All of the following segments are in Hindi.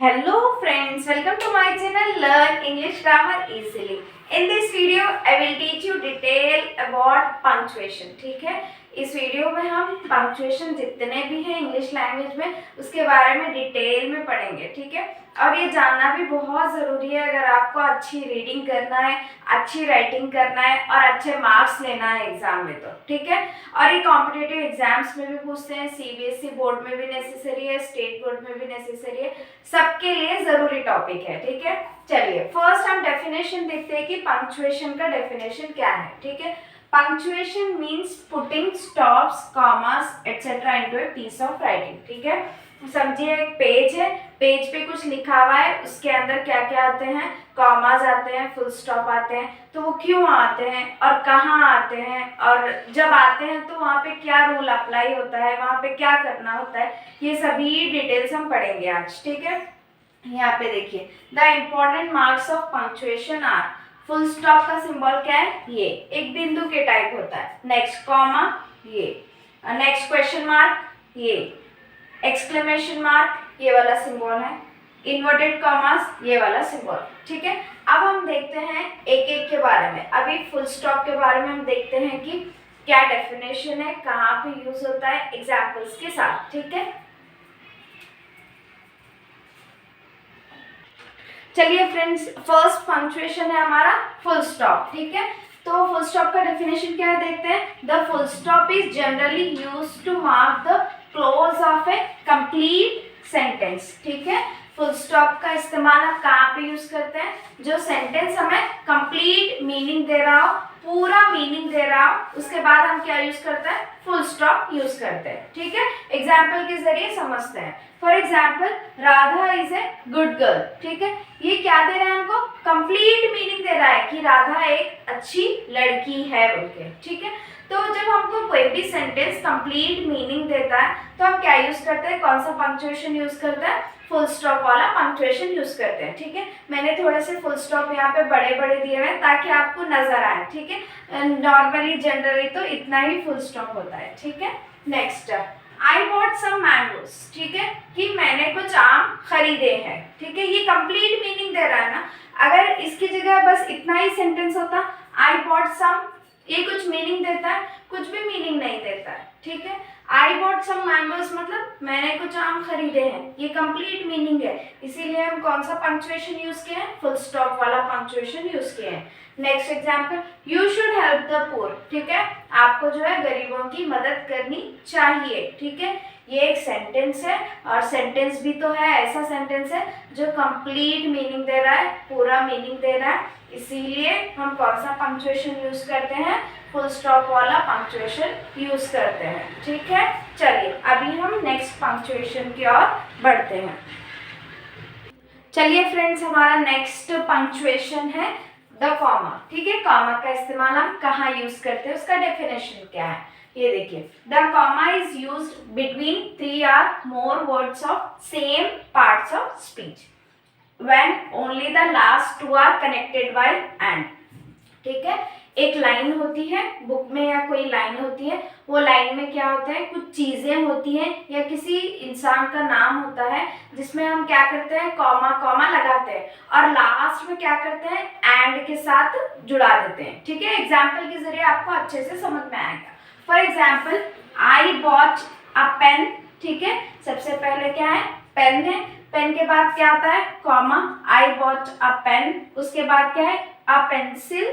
Hello friends, welcome to my channel Learn English Grammar Easily. In this video, I will teach you detail about punctuation. ठीक है, इस वीडियो में हम पंक्चुएशन जितने भी हैं इंग्लिश लैंग्वेज में उसके बारे में डिटेल में पढ़ेंगे. ठीक है, और ये जानना भी बहुत ज़रूरी है अगर आपको अच्छी रीडिंग करना है, अच्छी राइटिंग करना है और अच्छे मार्क्स लेना है एग्जाम में. तो ठीक है, और ये कॉम्पिटिटिव एग्जाम्स में भी पूछते हैं, सीबीएसई बोर्ड में भी नेसेसरी है, स्टेट बोर्ड में भी नेसेसरी है, सबके लिए ज़रूरी टॉपिक है. ठीक है, चलिए फर्स्ट हम डेफिनेशन देखते हैं कि पंक्चुएशन का डेफिनेशन क्या है. ठीक है, punctuation means putting stops, commas etcetera into a piece of writing. ठीक है, समझिए एक पेज है, पेज पे कुछ लिखा हुआ है, उसके अंदर क्या क्या आते हैं, कॉमास आते हैं, फुल स्टॉप आते हैं. तो वो क्यों आते हैं और कहाँ आते हैं, और जब आते हैं तो वहाँ पे क्या रूल अप्लाई होता है, वहाँ पे क्या करना होता है, ये सभी डिटेल्स हम पढ़ेंगे आज. ठीक है, यहाँ पे देखिए the important marks of punctuation are, full stop का सिंबल क्या है, ये एक बिंदु के टाइप होता है. नेक्स्ट कॉमा, ये नेक्स्ट क्वेश्चन मार्क, ये एक्सक्लेमेशन मार्क, ये वाला सिंबल है, इन्वर्टेड कॉमास, ये वाला सिंबल. ठीक है, अब हम देखते हैं एक एक के बारे में. अभी फुल स्टॉप के बारे में हम देखते हैं कि क्या डेफिनेशन है, कहाँ पे यूज होता है, एग्जाम्पल्स के साथ. ठीक है, चलिए फ्रेंड्स, फर्स्ट पंक्चुएशन है हमारा फुल स्टॉप. ठीक है, तो फुल स्टॉप का डेफिनेशन क्या है देखते हैं. The full stop is generally used to mark the close of a complete sentence. ठीक है, फुल स्टॉप का इस्तेमाल हम कहाँ पे यूज करते हैं, जो सेंटेंस हमें कंप्लीट मीनिंग दे रहा हो, पूरा मीनिंग दे रहा हो, उसके बाद हम क्या यूज करते हैं, फुल स्टॉप यूज करते हैं. ठीक है, एग्जाम्पल के जरिए समझते हैं. For example, Radha is a good girl. ठीक है, ये क्या दे रहा है हमको, कंप्लीट मीनिंग दे रहा है कि राधा एक अच्छी लड़की है बोल के. ठीक है, तो जब हमको कोई भी सेंटेंस कंप्लीट मीनिंग देता है तो हम क्या यूज करते हैं, कौन सा पंक्चुएशन यूज करते हैं, फुल स्टॉप वाला पंक्चुएशन यूज करते हैं. ठीक है, मैंने थोड़े से फुल स्टॉप यहाँ पे बड़े बड़े दिए हुए हैं ताकि आपको नजर आए. ठीक है, नॉर्मली जनरली तो इतना ही फुल स्टॉप होता है. ठीक है, next I bought some mangoes. ठीक है, कि मैंने कुछ आम खरीदे हैं. ठीक है, ये कंप्लीट मीनिंग दे रहा है ना. अगर इसकी जगह बस इतना ही सेंटेंस होता, आई बॉट सम, ये कुछ मीनिंग देता है, कुछ भी मीनिंग नहीं देता है. ठीक है, आई बॉट सम मैंगोज मतलब मैंने कुछ आम खरीदे हैं, ये कंप्लीट मीनिंग है, इसीलिए हम कौन सा पंक्चुएशन यूज किए हैं, फुल स्टॉप वाला पंक्चुएशन यूज किए हैं. Next example, you should help the poor. ठीक है, आपको जो है गरीबों की मदद करनी चाहिए. ठीक है, ये एक सेंटेंस है और सेंटेंस भी तो है, ऐसा सेंटेंस है जो कंप्लीट मीनिंग दे रहा है, पूरा मीनिंग दे रहा है, इसीलिए हम कौन सा पंक्चुएशन यूज करते हैं, फुल स्टॉप वाला पंक्चुएशन यूज करते हैं. ठीक है, चलिए अभी हम नेक्स्ट पंक्चुएशन की ओर बढ़ते हैं. चलिए फ्रेंड्स, हमारा नेक्स्ट पंक्चुएशन है द कॉमा. ठीक है, कॉमा का इस्तेमाल हम कहाँ यूज करते हैं, उसका डेफिनेशन क्या है, ये देखिए. The comma is used between 3 or more words of same parts of speech when only the last two are connected by and. ठीक है, एक लाइन होती है बुक में या कोई लाइन होती है, वो लाइन में क्या होता है, कुछ चीजें होती हैं या किसी इंसान का नाम होता है जिसमें हम क्या करते हैं, कॉमा कॉमा लगाते हैं और लास्ट में क्या करते हैं, एंड के साथ जुड़ा देते हैं. ठीक है, एग्जाम्पल के जरिए आपको अच्छे से समझ में आएगा. For example, I bought a pen. ठीक है, सबसे पहले क्या है, पेन है, पेन के बाद क्या आता है, comma, I bought a pen, उसके बाद क्या है, a pencil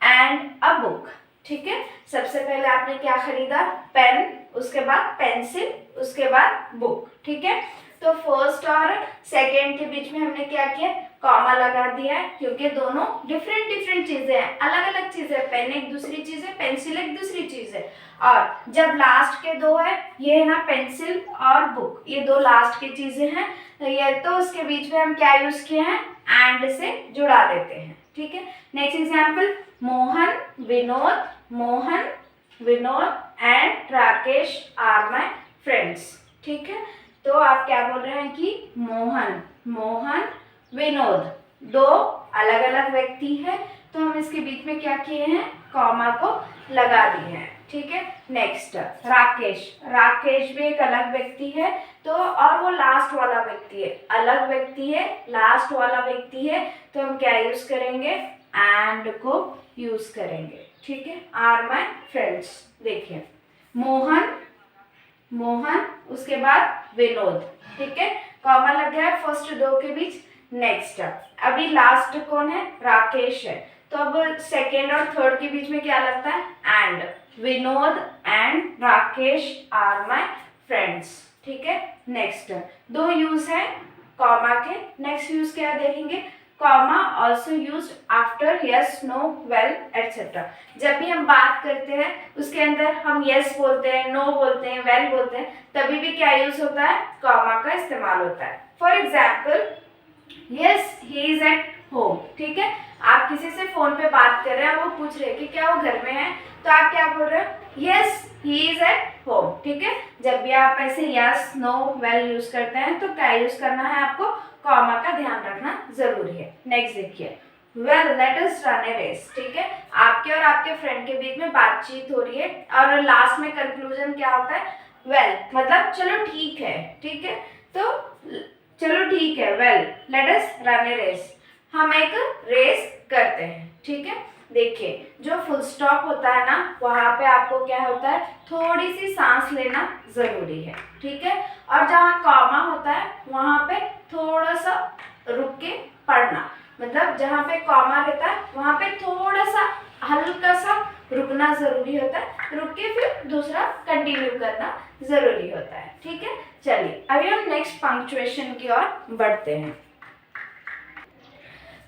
and a book. ठीक है, सबसे पहले आपने क्या खरीदा, पेन, उसके बाद पेंसिल, उसके बाद बुक. ठीक है, तो फर्स्ट और सेकंड के बीच में हमने क्या किया, कॉमा लगा दिया है, क्योंकि दोनों डिफरेंट डिफरेंट चीजें हैं, अलग अलग चीजें. पेन एक दूसरी चीज है, पेंसिल एक दूसरी चीज है. और जब लास्ट के दो है, ये है ना पेंसिल और बुक, ये दो लास्ट की चीजें हैं, ये तो उसके बीच में हम क्या यूज किए हैं, एंड से जुड़ा देते हैं. ठीक है, next example, Mohan Vinod, Mohan Vinod and Rakesh are my friends. ठीक है, तो आप क्या बोल रहे हैं कि मोहन, मोहन विनोद दो अलग अलग व्यक्ति है, तो हम इसके बीच में क्या किए हैं, कॉमा को लगा दिए हैं. ठीक है। नेक्स्ट राकेश, राकेश भी एक अलग व्यक्ति है, तो और वो लास्ट वाला व्यक्ति है, अलग व्यक्ति है, लास्ट वाला व्यक्ति है, तो हम क्या यूज करेंगे, एंड को यूज करेंगे, ठीक है। आर माई फ्रेंड्स, देखिए मोहन, मोहन उसके बाद विनोद, ठीक है, कॉमा लग गया है फर्स्ट दो के बीच। नेक्स्ट अभी लास्ट कौन है, राकेश है, तो अब सेकेंड और थर्ड के बीच में क्या लगता है, and, Vinod and Rakesh are my friends, ठीक है। नेक्स्ट दो यूज है कॉमा के, नेक्स्ट यूज क्या देखेंगे, comma also use after yes, no, well etcetera. जब भी हम बात करते हैं उसके अंदर हम यस बोलते हैं, नो बोलते हैं, वेल बोलते हैं, तभी भी क्या यूज होता है, कॉमा का इस्तेमाल होता है। For example yes he is at home, ठीक है, आप किसी से फोन पे बात कर रहे हैं, वो पूछ रहे हैं कि क्या वो घर में है, तो आप क्या बोल रहे हो, yes he is at home, ठीक है। जब भी आप ऐसे यस, नो, वेल यूज करते हैं तो क्या यूज करना है आपको, कॉमा का ध्यान रखना जरूरी है। नेक्स्ट देखिए, वेल लेट अस रन ए रेस, ठीक है, आपके और आपके फ्रेंड के बीच में बातचीत हो रही है और लास्ट में कंक्लूजन क्या होता है, वेल मतलब चलो ठीक है, ठीक है, तो चलो ठीक है, वेल लेट अस रन ए रेस, हम एक रेस करते हैं, ठीक है। देखिए जो फुल स्टॉप होता है ना, वहाँ पे आपको क्या होता है, थोड़ी सी सांस लेना जरूरी है, ठीक है, और जहाँ कॉमा होता है वहाँ पे थोड़ा सा रुक के पढ़ना, मतलब जहाँ पे कॉमा रहता है वहाँ पे थोड़ा सा हल्का सा रुकना जरूरी होता है, रुक के फिर दूसरा कंटिन्यू करना जरूरी होता है, ठीक है। चलिए अभी हम नेक्स्ट पंक्चुएशन की ओर बढ़ते हैं।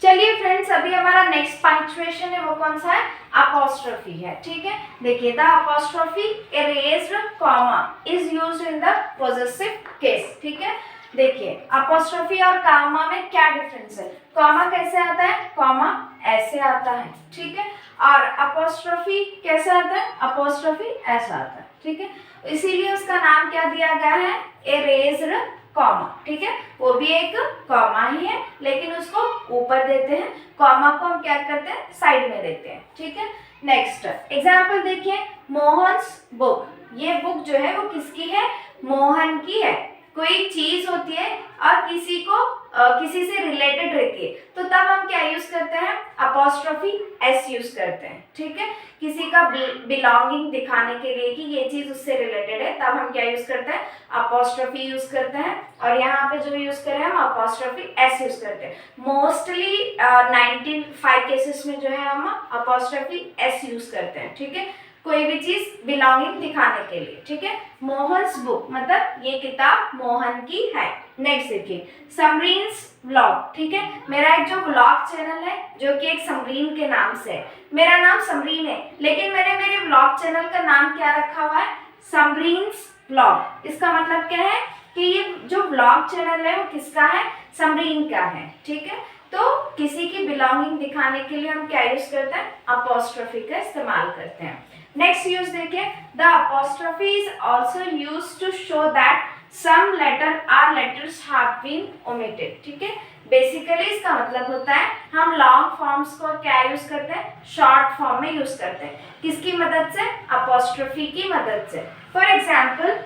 चलिए फ्रेंड्स, अभी हमारा नेक्स्ट पंक्चुएशन है वो कौन सा है, अपोस्ट्रोफी है, ठीक है। देखिए the apostrophe erased comma is used in the possessive case, ठीक है। देखिए अपोस्ट्रोफी और कॉमा में क्या डिफरेंस है, कॉमा कैसे आता है, कॉमा ऐसे आता है, ठीक है, और अपोस्ट्रोफी कैसे आता है, अपोस्ट्रोफी ऐसा आता है, ठीक है, इसीलिए उसका नाम क्या दिया गया है, इरेज्ड कॉमा, ठीक है, वो भी एक कॉमा ही है लेकिन उसको ऊपर देते हैं, कॉमा को हम क्या करते हैं, साइड में देते हैं, ठीक है। नेक्स्ट एग्जाम्पल देखिए, मोहन्स बुक, ये बुक जो है वो किसकी है, मोहन की है। कोई चीज होती है और किसी से रिलेटेड रहती है, तो तब हम क्या यूज करते हैं, अपोस्ट्रोफी एस यूज करते हैं, ठीक है, किसी का बिलोंगिंग दिखाने के लिए कि ये चीज उससे रिलेटेड है, तब हम क्या यूज करते हैं, अपोस्ट्रोफी यूज करते हैं, और यहाँ पे जो यूज कर रहे हैं हम अपोस्ट्रोफी एस यूज करते हैं। मोस्टली 95 केसेस में जो है हम अपोस्ट्रोफी एस यूज करते हैं, ठीक है, कोई भी चीज बिलोंगिंग दिखाने के लिए, ठीक है। मोहन्स बुक मतलब ये किताब मोहन की है। नेक्स्ट देखिए, समरीन्स व्लॉग, ठीक है, मेरा एक जो व्लॉग चैनल है जो कि एक समरीन के नाम से है, मेरा नाम समरीन है लेकिन मैंने मेरे व्लॉग चैनल का नाम क्या रखा हुआ है, समरीन्स व्लॉग। इसका मतलब क्या है कि ये जो व्लॉग चैनल है वो किसका है, समरीन का है, ठीक है। तो किसी की बिलोंगिंग दिखाने के लिए हम क्या यूज करते हैं, अपोस्ट्रोफी का इस्तेमाल करते हैं। नेक्स्ट यूज देखिए, the apostrophe is also used to show that some letter or letters have been omitted, ठीक है। बेसिकली इसका मतलब होता है हम लॉन्ग फॉर्म्स को क्या यूज करते हैं, शॉर्ट फॉर्म में यूज करते हैं, किसकी मदद से, अपोस्ट्रोफी की मदद से। फॉर एग्जाम्पल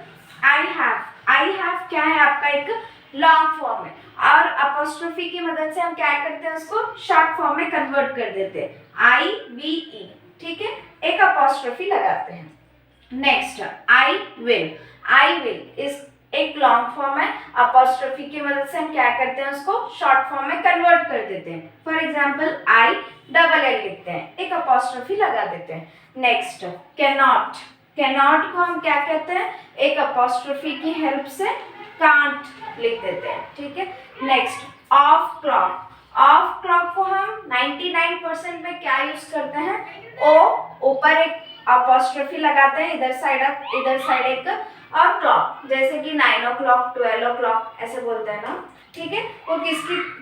आई हैव क्या है आपका एक लॉन्ग फॉर्म है, और अपोस्ट्रोफी की मदद से हम क्या करते हैं, उसको शॉर्ट फॉर्म में कन्वर्ट कर देते हैं, IVE, ठीक है, एक अपोस्ट्रोफी लगाते हैं। नेक्स्ट आई विल इस एक लॉन्ग फॉर्म है, अपोस्ट्रोफी की मदद से हम क्या करते हैं, उसको शॉर्ट फॉर्म में कन्वर्ट कर देते हैं। फॉर एग्जाम्पल ILL लिखते हैं, एक अपोस्ट्रोफी लगा देते हैं। नेक्स्ट कैनॉट को हम क्या कहते हैं, एक अपोस्ट्रोफी की हेल्प से कांट लिख देते हैं, ठीक है। नेक्स्ट ऑफ क्लॉक को हम 99% में क्या यूज करते हैं, ओ ऊपर एक अपोस्ट्रोफी लगाते हैं, इधर साइड एक, और क्लॉक जैसे कि 9 o'clock 12 o'clock ऐसे बोलते हैं ना, ठीक है, वो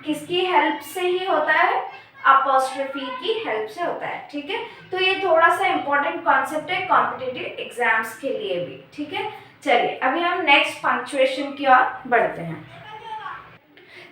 किसकी हेल्प से ही होता है, अपोस्ट्रोफी की हेल्प से होता है, ठीक है। तो ये थोड़ा सा इंपॉर्टेंट कॉन्सेप्ट है कॉम्पिटिटिव एग्जाम्स के लिए भी, ठीक है। चलिए अभी हम नेक्स्ट पंक्चुएशन की ओर बढ़ते हैं।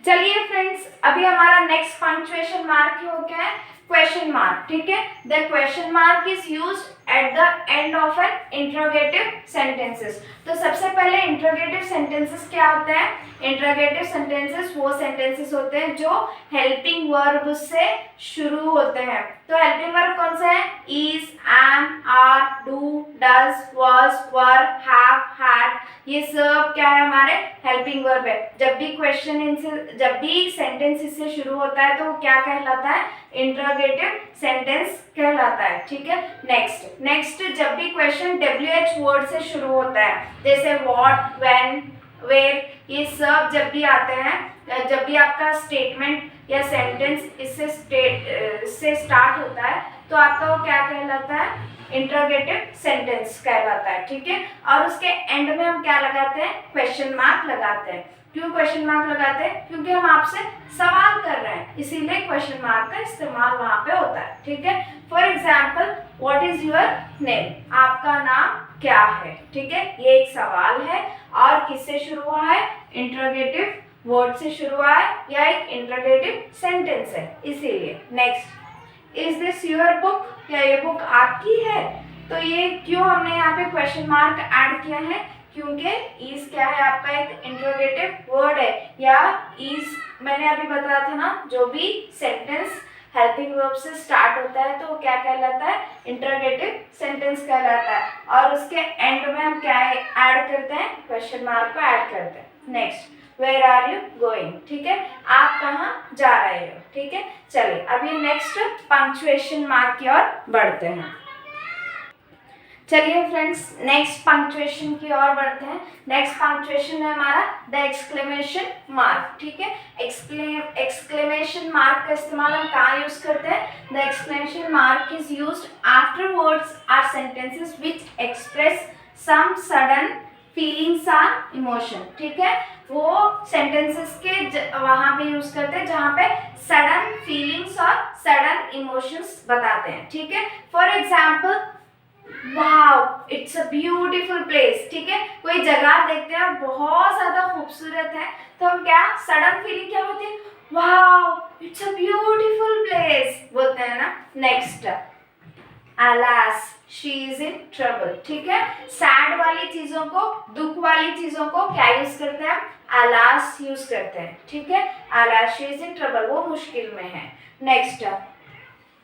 चलिए फ्रेंड्स, अभी हमारा नेक्स्ट पंक्चुएशन मार्क हो गया है क्वेश्चन मार्क, ठीक है। The question mark is used at the end of an interrogative sentences. तो सबसे पहले इंट्रोगेटिव सेंटेंसेस क्या होते हैं? इंट्रोगेटिव सेंटेंसेस वो सेंटेंसेस होते हैं जो हेल्पिंग वर्ब से शुरू होते हैं। तो हेल्पिंग वर्ब कौन से हैं? Is, am, are, do, does, was, were, have, had, ये सब क्या है? हमारे हेल्पिंग वर्ब है। जब भी सेंटेंस इससे शुरू होता है तो वो क्या कहलाता है? इंट्रोगेटिव सेंटेंस कहलाता है। ठीक है, नेक्स्ट जब भी क्वेश्चन WH वर्ड से शुरू होता है, जैसे व्हाट, व्हेन, वेयर, ये सब जब भी आते हैं, जब भी आपका स्टेटमेंट या सेंटेंस इससे स्टार्ट होता है तो आपका वो क्या कहलाता है? इंट्रोगेटिव सेंटेंस कहलाता है। ठीक है, और उसके एंड में हम क्या लगाते हैं? क्वेश्चन मार्क लगाते हैं। क्यों क्वेश्चन मार्क लगाते हैं? क्योंकि हम आपसे सवाल कर रहे हैं, इसीलिए क्वेश्चन मार्क का इस्तेमाल वहां पे होता है। ठीक है, for example what is your name? आपका नाम क्या है? ठीक है, ये एक सवाल है और किससे शुरू हुआ है? इंट्रोगेटिव वर्ड से शुरू हुआ है या एक इंट्रोगेटिव सेंटेंस है, इसीलिए। Next, is this your book? क्या ये बुक आपकी है? तो ये क्यों हमने यहाँ पे क्वेश्चन मार्क ऐड किया है? क्योंकि इज क्या है? आपका एक इंट्रोगेटिव वर्ड है, या इज मैंने अभी बताया था ना, जो भी सेंटेंस हेल्पिंग वर्ब से स्टार्ट होता है तो वो क्या कहलाता है? इंट्रोगेटिव सेंटेंस कहलाता है, और उसके एंड में हम क्या ऐड करते हैं? क्वेश्चन मार्क को ऐड करते हैं। Next, where are you going? ठीक है, आप कहाँ जा रहे हो? ठीक है, चलिए अभी नेक्स्ट पंक्चुएशन मार्क की ओर बढ़ते हैं। चलिए फ्रेंड्स, नेक्स्ट पंक्चुएशन की ओर बढ़ते हैं। नेक्स्ट पंक्चुएशन है हमारा द एक्सक्लेमेशन मार्क। ठीक है, एक्सक्लेमेशन मार्क का इस्तेमाल हम कहाँ यूज करते हैं? The exclamation mark is used after words or sentences which express some sudden feelings or emotion. ठीक है, वो सेंटेंसेस के वहां पे यूज करते हैं जहां पे सडन फीलिंग्स और सडन इमोशंस बताते हैं। ठीक है, for example wow it's a beautiful place. ठीक है, कोई जगह देखते हैं बहुत ज्यादा खूबसूरत है तो हम क्या सडन फीलिंग क्या होती है? Wow it's a beautiful place बोलते हैं ना। Next, alas she is in trouble। ठीक है, सैड वाली चीजों को, दुख वाली चीजों को क्या यूज करते हैं? alas यूज करते हैं। ठीक है, alas she is in trouble, वो मुश्किल में है। Next,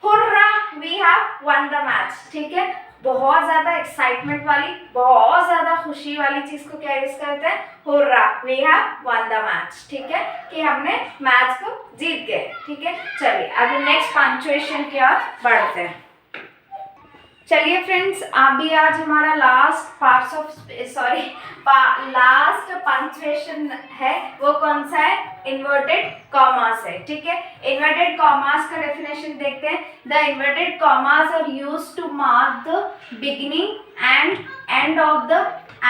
hurrah we have won the match। ठीक है, बहुत ज्यादा एक्साइटमेंट वाली, बहुत ज्यादा खुशी वाली चीज को क्या यूज करते हैं? Hurrah we have won the match। ठीक है, कि हमने मैच को जीत गए। ठीक है, चलिए अभी नेक्स्ट पंक्चुएशन की ओर बढ़ते हैं। चलिए फ्रेंड्स, अभी आज हमारा लास्ट लास्ट पंक्चुएशन है, वो कौन सा है? इन्वर्टेड कॉमास है। ठीक है, इन्वर्टेड कॉमास का डेफिनेशन देखते हैं। The inverted commas are used to mark the beginning and and of the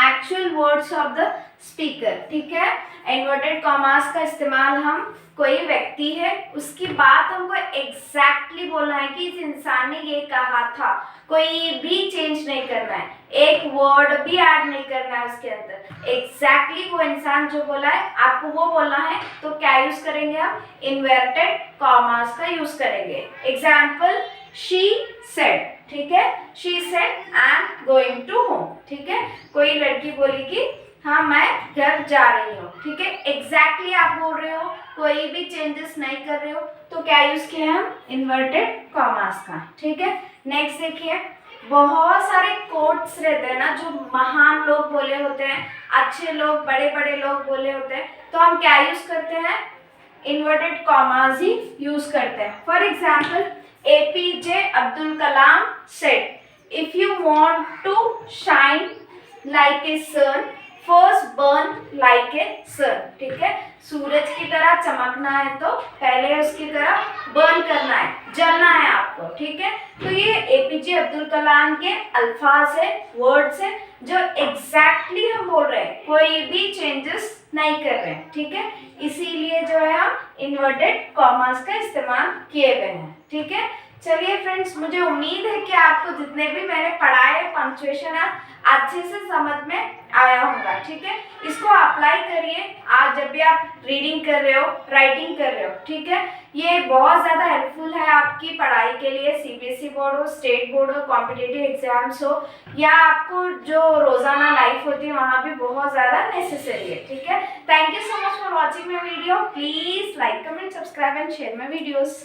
actual words of the speaker. ठीक है, इन्वर्टेड कॉमास का इस्तेमाल हम, कोई व्यक्ति है उसकी बात हमको एग्जैक्टली बोलना है कि इस इंसान ने ये कहा था, कोई भी चेंज नहीं करना है, एक वर्ड भी ऐड नहीं करना है उसके अंदर, एग्जैक्टली वो इंसान जो बोला है आपको वो बोलना है। तो क्या यूज करेंगे हम? इन्वर्टेड कॉमास का यूज करेंगे। Example, she said. ठीक है, she said I am going to home. ठीक है, कोई लड़की बोली कि हाँ मैं घर जा रही हूँ। ठीक है, एग्जैक्टली आप बोल रहे हो, कोई भी चेंजेस नहीं कर रहे हो, तो क्या यूज किया हम? इन्वर्टेड कॉमास का। ठीक है, नेक्स्ट देखिए, बहुत सारे कोट्स रहते हैं ना जो महान लोग बोले होते हैं, अच्छे लोग, बड़े बड़े लोग बोले होते हैं, तो हम क्या यूज करते हैं? इन्वर्टेड कॉमास ही यूज करते हैं। For example, APJ Abdul Kalam said, if you want to shine like a sun first burn like a sun. ठीक है, सूरज की तरह चमकना है तो पहले उसकी तरह बर्न करना है, जलना है आपको। ठीक है, तो ये APJ अब्दुल कलाम के अल्फाज है, वर्ड्स है जो एग्जैक्टली हम बोल रहे हैं, कोई भी चेंजेस नहीं कर रहे हैं। ठीक है, इसीलिए जो है हम इन्वर्टेड कॉमास का इस्तेमाल किए गए हैं। ठीक है, चलिए फ्रेंड्स, मुझे उम्मीद है कि आपको जितने भी मैंने पढ़ाए पंक्चुएशन है अच्छे से समझ में आया होगा। ठीक है, इसको अप्लाई करिए आज जब भी आप रीडिंग कर रहे हो, राइटिंग कर रहे हो। ठीक है, ये बहुत ज़्यादा हेल्पफुल है आपकी पढ़ाई के लिए, सीबीएसई बोर्ड हो, स्टेट बोर्ड हो, कॉम्पिटिटिव एग्जाम्स हो, या आपको जो रोज़ाना लाइफ होती है वहाँ भी बहुत ज़्यादा नेसेसरी है। ठीक है, thank you so much for watching my video. Please like, comment, subscribe and share my videos.